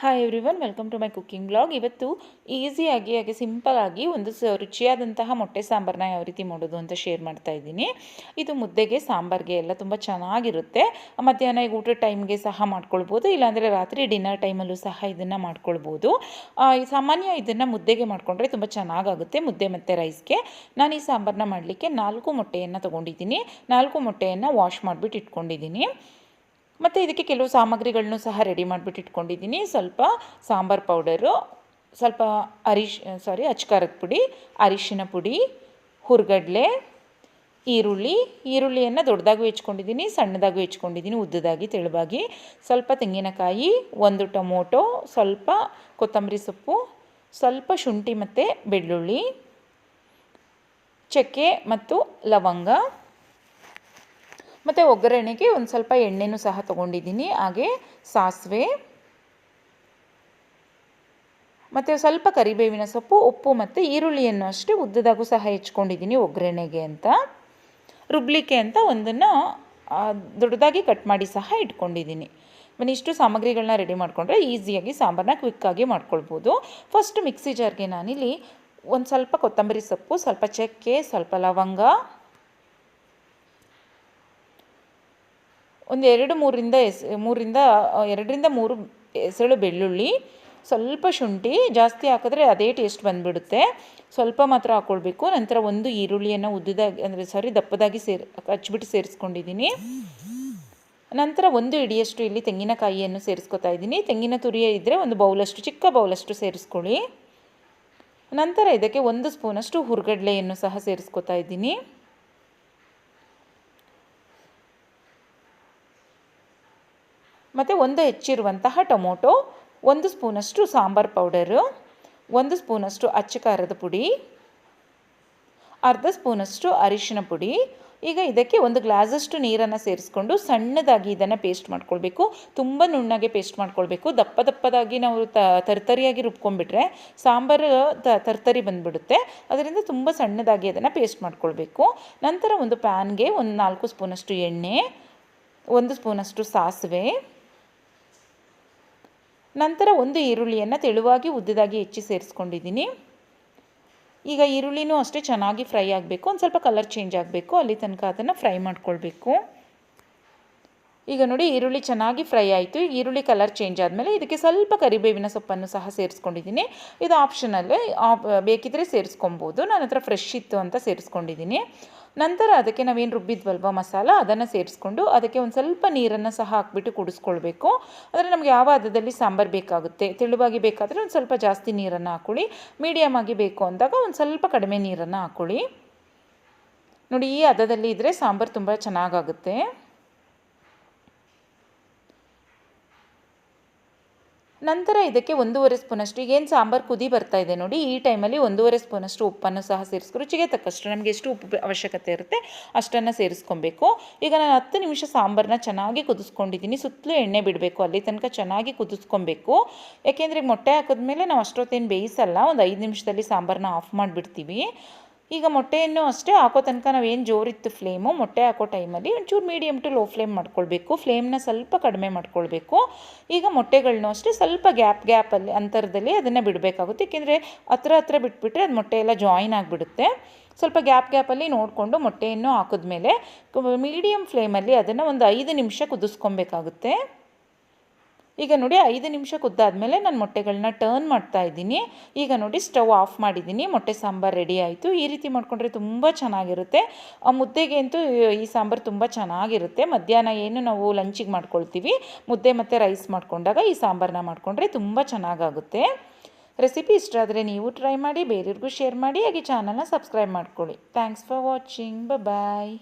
Hi everyone, welcome to my cooking blog. ಇವತ್ತು ಈಸಿಯಾಗಿ ಹಾಗೆ ಸಿಂಪಲ್ಲಾಗಿ ಒಂದು ರುಚಿಯಾದಂತಹ ಮೊಟ್ಟೆ ಸಾಂಬಾರನ್ನ ಯಾವ ರೀತಿ ಮಾಡೋದು ಅಂತ ಶೇರ್ ಮಾಡ್ತಾ ಇದ್ದೀನಿ. ಇದು ಮುದ್ದೆಗೆ, ಸಾಂಬಾರಿಗೆ ಎಲ್ಲ ತುಂಬ ಚೆನ್ನಾಗಿರುತ್ತೆ. ಮಧ್ಯಾಹ್ನ ಈಗ ಊಟದ ಟೈಮ್ಗೆ ಸಹ ಮಾಡ್ಕೊಳ್ಬೋದು, ಇಲ್ಲಾಂದರೆ ರಾತ್ರಿ ಡಿನ್ನರ್ ಟೈಮಲ್ಲೂ ಸಹ ಇದನ್ನು ಮಾಡ್ಕೊಳ್ಬೋದು. ಸಾಮಾನ್ಯ ಇದನ್ನು ಮುದ್ದೆಗೆ ಮಾಡಿಕೊಂಡ್ರೆ ತುಂಬ ಚೆನ್ನಾಗಾಗುತ್ತೆ, ಮುದ್ದೆ ಮತ್ತು ರೈಸ್ಗೆ. ನಾನು ಈ ಸಾಂಬಾರನ್ನ ಮಾಡಲಿಕ್ಕೆ 4 ಮೊಟ್ಟೆಯನ್ನು ತೊಗೊಂಡಿದ್ದೀನಿ. 4 ಮೊಟ್ಟೆಯನ್ನು ವಾಶ್ ಮಾಡಿಬಿಟ್ಟು ಇಟ್ಕೊಂಡಿದ್ದೀನಿ. ಮತ್ತು ಇದಕ್ಕೆ ಕೆಲವು ಸಾಮಗ್ರಿಗಳನ್ನು ಸಹ ರೆಡಿ ಮಾಡಿಬಿಟ್ಟು ಇಟ್ಕೊಂಡಿದ್ದೀನಿ. ಸ್ವಲ್ಪ ಸಾಂಬಾರು ಪೌಡರು, ಸ್ವಲ್ಪ ಅಚ್ಕಾರದ ಪುಡಿ, ಅರಿಶಿನ ಪುಡಿ, ಹುರ್ಗಡ್ಲೆ, ಈರುಳ್ಳಿಯನ್ನು ದೊಡ್ಡದಾಗೂ ಹೆಚ್ಕೊಂಡಿದ್ದೀನಿ, ಸಣ್ಣದಾಗೂ ಹೆಚ್ಕೊಂಡಿದ್ದೀನಿ, ಉದ್ದದಾಗಿ ತೆಳುವಾಗಿ. ಸ್ವಲ್ಪ ತೆಂಗಿನಕಾಯಿ, 1 ಟೊಮೊಟೊ, ಸ್ವಲ್ಪ ಕೊತ್ತಂಬರಿ ಸೊಪ್ಪು, ಸ್ವಲ್ಪ ಶುಂಠಿ ಮತ್ತು ಬೆಳ್ಳುಳ್ಳಿ, ಚಕ್ಕೆ ಮತ್ತು ಲವಂಗ, ಮತ್ತು ಒಗ್ಗರಣೆಗೆ ಒಂದು ಸ್ವಲ್ಪ ಎಣ್ಣೆನೂ ಸಹ ತೊಗೊಂಡಿದ್ದೀನಿ. ಹಾಗೆ ಸಾಸಿವೆ ಮತ್ತು ಸ್ವಲ್ಪ ಕರಿಬೇವಿನ ಸೊಪ್ಪು, ಉಪ್ಪು ಮತ್ತು ಈರುಳ್ಳಿಯನ್ನು ಅಷ್ಟೇ ಉದ್ದದಾಗೂ ಸಹ ಹೆಚ್ಕೊಂಡಿದ್ದೀನಿ ಒಗ್ಗರಣೆಗೆ ಅಂತ. ರುಬ್ಲಿಕ್ಕೆ ಅಂತ ಒಂದನ್ನು ದೊಡ್ಡದಾಗಿ ಕಟ್ ಮಾಡಿ ಸಹ ಇಟ್ಕೊಂಡಿದ್ದೀನಿ. ಇಷ್ಟು ಸಾಮಗ್ರಿಗಳನ್ನ ರೆಡಿ ಮಾಡಿಕೊಂಡ್ರೆ ಈಸಿಯಾಗಿ ಸಾಂಬಾರನ್ನ ಕ್ವಿಕ್ಕಾಗಿ ಮಾಡ್ಕೊಳ್ಬೋದು. ಫಸ್ಟ್ ಮಿಕ್ಸಿ ಜಾರ್ಗೆ ನಾನಿಲ್ಲಿ ಒಂದು ಸ್ವಲ್ಪ ಕೊತ್ತಂಬರಿ ಸೊಪ್ಪು, ಸ್ವಲ್ಪ ಚಕ್ಕೆ, ಸ್ವಲ್ಪ ಲವಂಗ, ಒಂದು 2-3 ಎಸಳು ಬೆಳ್ಳುಳ್ಳಿ, ಸ್ವಲ್ಪ ಶುಂಠಿ, ಜಾಸ್ತಿ ಹಾಕಿದ್ರೆ ಅದೇ ಟೇಸ್ಟ್ ಬಂದುಬಿಡುತ್ತೆ, ಸ್ವಲ್ಪ ಮಾತ್ರ ಹಾಕ್ಕೊಳ್ಬೇಕು. ನಂತರ ಒಂದು ಈರುಳ್ಳಿಯನ್ನು ದಪ್ಪದಾಗಿ ಹಚ್ಬಿಟ್ಟು ಸೇರಿಸ್ಕೊಂಡಿದ್ದೀನಿ. ನಂತರ 1 ಹಿಡಿಯಷ್ಟು ಇಲ್ಲಿ ತೆಂಗಿನಕಾಯಿಯನ್ನು ಸೇರಿಸ್ಕೊತಾ ಇದ್ದೀನಿ. ತೆಂಗಿನ ತುರಿ ಇದ್ದರೆ ಒಂದು ಬೌಲಷ್ಟು, ಚಿಕ್ಕ ಬೌಲಷ್ಟು ಸೇರಿಸ್ಕೊಳ್ಳಿ. ನಂತರ ಇದಕ್ಕೆ 1 ಸ್ಪೂನಷ್ಟು ಹುರ್ಗಡ್ಲೆಯನ್ನು ಸಹ ಸೇರಿಸ್ಕೊತಾ ಇದ್ದೀನಿ. ಮತ್ತು 1 ಹೆಚ್ಚಿರುವಂತಹ ಟೊಮೊಟೊ, 1 ಸ್ಪೂನಷ್ಟು ಸಾಂಬಾರು ಪೌಡರು, 1 ಸ್ಪೂನಷ್ಟು ಅಚ್ಚ ಖಾರದ ಪುಡಿ, ಅರ್ಧ ಸ್ಪೂನಷ್ಟು ಅರಿಶಿನ ಪುಡಿ. ಈಗ ಇದಕ್ಕೆ 1 ಗ್ಲಾಸಷ್ಟು ನೀರನ್ನು ಸೇರಿಸ್ಕೊಂಡು ಸಣ್ಣದಾಗಿ ಇದನ್ನು ಪೇಸ್ಟ್ ಮಾಡ್ಕೊಳ್ಬೇಕು. ತುಂಬ ನುಣ್ಣಗೆ ಪೇಸ್ಟ್ ಮಾಡ್ಕೊಳ್ಬೇಕು. ದಪ್ಪದಾಗಿ ನಾವು ತರ್ತರಿಯಾಗಿ ರುಬ್ಕೊಂಡ್ಬಿಟ್ರೆ ಸಾಂಬಾರು ತರ್ತರಿ ಬಂದುಬಿಡುತ್ತೆ. ಅದರಿಂದ ತುಂಬ ಸಣ್ಣದಾಗಿ ಅದನ್ನು ಪೇಸ್ಟ್ ಮಾಡ್ಕೊಳ್ಬೇಕು. ನಂತರ ಒಂದು ಪ್ಯಾನ್ಗೆ 4 ಸ್ಪೂನಷ್ಟು ಎಣ್ಣೆ, 1 ಸ್ಪೂನಷ್ಟು ಸಾಸಿವೆ, ನಂತರ 1 ಈರುಳ್ಳಿಯನ್ನು ತೆಳುವಾಗಿ ಉದ್ದದಾಗಿ ಹೆಚ್ಚಿ ಸೇರಿಸ್ಕೊಂಡಿದ್ದೀನಿ. ಈಗ ಈರುಳ್ಳಿನೂ ಅಷ್ಟೇ ಚೆನ್ನಾಗಿ ಫ್ರೈ ಆಗಬೇಕು, ಒಂದು ಸ್ವಲ್ಪ ಕಲರ್ ಚೇಂಜ್ ಆಗಬೇಕು, ಅಲ್ಲಿ ತನಕ ಅದನ್ನು ಫ್ರೈ ಮಾಡ್ಕೊಳ್ಬೇಕು. ಈಗ ನೋಡಿ, ಈರುಳ್ಳಿ ಚೆನ್ನಾಗಿ ಫ್ರೈ ಆಯಿತು. ಈರುಳ್ಳಿ ಕಲರ್ ಚೇಂಜ್ ಆದಮೇಲೆ ಇದಕ್ಕೆ ಸ್ವಲ್ಪ ಕರಿಬೇವಿನ ಸೊಪ್ಪನ್ನು ಸಹ ಸೇರಿಸ್ಕೊಂಡಿದ್ದೀನಿ. ಇದು ಆಪ್ಷನಲ್ಲೇ, ಬೇಕಿದ್ದರೆ ಸೇರಿಸ್ಕೊಬೋದು. ನನ್ನ ಹತ್ರ ಫ್ರೆಶ್ ಇತ್ತು ಅಂತ ಸೇರಿಸ್ಕೊಂಡಿದ್ದೀನಿ. ನಂತರ ಅದಕ್ಕೆ ನಾವೇನು ರುಬ್ಬಿದ್ವಲ್ವ ಮಸಾಲ, ಅದನ್ನು ಸೇರಿಸ್ಕೊಂಡು ಅದಕ್ಕೆ ಒಂದು ಸ್ವಲ್ಪ ನೀರನ್ನು ಸಹ ಹಾಕ್ಬಿಟ್ಟು ಕುಡಿಸ್ಕೊಳ್ಬೇಕು. ಅಂದರೆ ನಮಗೆ ಯಾವ ಹದದಲ್ಲಿ ಸಾಂಬಾರು ಬೇಕಾಗುತ್ತೆ, ತೆಳುವಾಗಿ ಬೇಕಾದರೆ ಒಂದು ಸ್ವಲ್ಪ ಜಾಸ್ತಿ ನೀರನ್ನು ಹಾಕ್ಕೊಳ್ಳಿ, ಮೀಡಿಯಮ್ ಆಗಿ ಬೇಕು ಅಂದಾಗ ಒಂದು ಸ್ವಲ್ಪ ಕಡಿಮೆ ನೀರನ್ನು ಹಾಕ್ಕೊಳ್ಳಿ. ನೋಡಿ, ಈ ಹದದಲ್ಲಿ ಇದ್ದರೆ ಸಾಂಬಾರು ತುಂಬ ಚೆನ್ನಾಗಾಗುತ್ತೆ. ನಂತರ ಇದಕ್ಕೆ 1.5 ಸ್ಪೂನಷ್ಟು, ಈಗೇನು ಸಾಂಬಾರು ಕುದಿ ಬರ್ತಾ ಇದೆ ನೋಡಿ, ಈ ಟೈಮಲ್ಲಿ 1.5 ಸ್ಪೂನಷ್ಟು ಉಪ್ಪನ್ನು ಸಹ ಸೇರಿಸ್ಕೊ, ರುಚಿಗೆ ತಕ್ಕಷ್ಟು ನಮಗೆ ಎಷ್ಟು ಉಪ್ಪು ಅವಶ್ಯಕತೆ ಇರುತ್ತೆ ಅಷ್ಟನ್ನು ಸೇರಿಸ್ಕೊಬೇಕು. ಈಗ ನಾನು 10 ನಿಮಿಷ ಸಾಂಬಾರನ್ನ ಚೆನ್ನಾಗಿ ಕುದಿಸ್ಕೊಂಡಿದ್ದೀನಿ. ಸುತ್ತಲೂ ಎಣ್ಣೆ ಬಿಡಬೇಕು, ಅಲ್ಲಿ ತನಕ ಚೆನ್ನಾಗಿ ಕುದಿಸ್ಕೊಬೇಕು. ಯಾಕೆಂದರೆ ಮೊಟ್ಟೆ ಹಾಕಿದ್ಮೇಲೆ ನಾವು ಅಷ್ಟೊತ್ತೇನು ಬೇಯಿಸಲ್ಲ, ಒಂದು 5 ನಿಮಿಷದಲ್ಲಿ ಸಾಂಬಾರನ್ನ ಆಫ್ ಮಾಡಿಬಿಡ್ತೀವಿ. ಈಗ ಮೊಟ್ಟೆಯನ್ನು ಅಷ್ಟೇ ಹಾಕೋ ತನಕ ನಾವೇನು ಜೋರಿತ್ತು ಫ್ಲೇಮು, ಮೊಟ್ಟೆ ಹಾಕೋ ಟೈಮಲ್ಲಿ ಒಂಚೂರು ಮೀಡಿಯಮ್ ಟು ಲೋ ಫ್ಲೇಮ್ ಮಾಡ್ಕೊಳ್ಬೇಕು. ಫ್ಲೇಮ್ನ ಸ್ವಲ್ಪ ಕಡಿಮೆ ಮಾಡ್ಕೊಳ್ಬೇಕು. ಈಗ ಮೊಟ್ಟೆಗಳನ್ನೂ ಅಷ್ಟೇ ಸ್ವಲ್ಪ ಗ್ಯಾಪಲ್ಲಿ ಅಂತರದಲ್ಲಿ ಅದನ್ನು ಬಿಡಬೇಕಾಗುತ್ತೆ. ಏಕೆಂದರೆ ಹತ್ರ ಬಿಟ್ಬಿಟ್ರೆ ಅದು ಮೊಟ್ಟೆ ಎಲ್ಲ ಜಾಯಿನ್ ಆಗಿಬಿಡುತ್ತೆ. ಸ್ವಲ್ಪ ಗ್ಯಾಪಲ್ಲಿ ನೋಡಿಕೊಂಡು ಮೊಟ್ಟೆಯನ್ನು ಹಾಕಿದ್ಮೇಲೆ ಮೀಡಿಯಮ್ ಫ್ಲೇಮಲ್ಲಿ ಅದನ್ನು ಒಂದು 5 ನಿಮಿಷ ಕುದಿಸ್ಕೊಬೇಕಾಗುತ್ತೆ. ಈಗ ನೋಡಿ, 5 ನಿಮಿಷ ಕುದ್ದಾದಮೇಲೆ ನಾನು ಮೊಟ್ಟೆಗಳನ್ನ ಟರ್ನ್ ಮಾಡ್ತಾ ಇದ್ದೀನಿ. ಈಗ ನೋಡಿ, ಸ್ಟವ್ ಆಫ್ ಮಾಡಿದ್ದೀನಿ. ಮೊಟ್ಟೆ ಸಾಂಬಾರು ರೆಡಿ ಆಯಿತು. ಈ ರೀತಿ ಮಾಡಿಕೊಂಡ್ರೆ ತುಂಬ ಚೆನ್ನಾಗಿರುತ್ತೆ. ಮುದ್ದೆಗೆ ಅಂತೂ ಈ ಸಾಂಬಾರು ತುಂಬ ಚೆನ್ನಾಗಿರುತ್ತೆ. ಮಧ್ಯಾಹ್ನ ಏನು ನಾವು ಲಂಚಿಗೆ ಮಾಡ್ಕೊಳ್ತೀವಿ, ಮುದ್ದೆ ಮತ್ತು ರೈಸ್ ಮಾಡಿಕೊಂಡಾಗ ಈ ಸಾಂಬಾರನ್ನ ಮಾಡಿಕೊಂಡ್ರೆ ತುಂಬ ಚೆನ್ನಾಗಾಗುತ್ತೆ. ರೆಸಿಪಿ ಇಷ್ಟ ಆದರೆ ನೀವು ಟ್ರೈ ಮಾಡಿ, ಬೇರೆಯವ್ರಿಗೂ ಶೇರ್ ಮಾಡಿ, ಹಾಗೆ ಚಾನಲ್ನ ಸಬ್ಸ್ಕ್ರೈಬ್ ಮಾಡ್ಕೊಳ್ಳಿ. Thanks for watching. ಬಾಯ್.